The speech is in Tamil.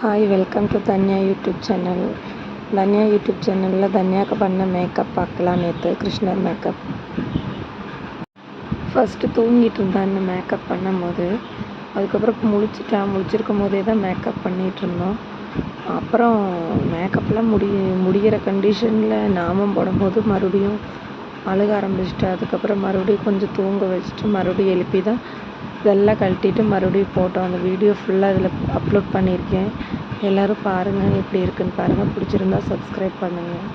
Hi welcome to Dhanya YouTube channel. Dhanya YouTube சேனலில் தன்யாவுக்கு பண்ண மேக்கப் பார்க்கலாம். நேற்று கிருஷ்ணர் மேக்கப். ஃபஸ்ட்டு தூங்கிட்டு இருந்தான் இந்த மேக்கப் பண்ணும்போது. அதுக்கப்புறம் முழிச்சிருக்கும் போதே தான் மேக்கப் பண்ணிகிட்ருந்தோம். அப்புறம் மேக்கப்லாம் முடிகிற கண்டிஷனில் நாமம் போடும்போது மறுபடியும் அழுக ஆரம்பிச்சிட்டு, அதுக்கப்புறம் மறுபடியும் கொஞ்சம் தூங்க வச்சுட்டு மறுபடியும் எழுப்பி தான் இதெல்லாம் கழட்டிட்டு மறுபடியும் போட்டோம். அந்த வீடியோ ஃபுல்லாக இதில் அப்லோட் பண்ணியிருக்கேன். எல்லோரும் பாருங்கள், எப்படி இருக்குன்னு பாருங்கள். பிடிச்சிருந்தா சப்ஸ்கிரைப் பண்ணுங்கள்.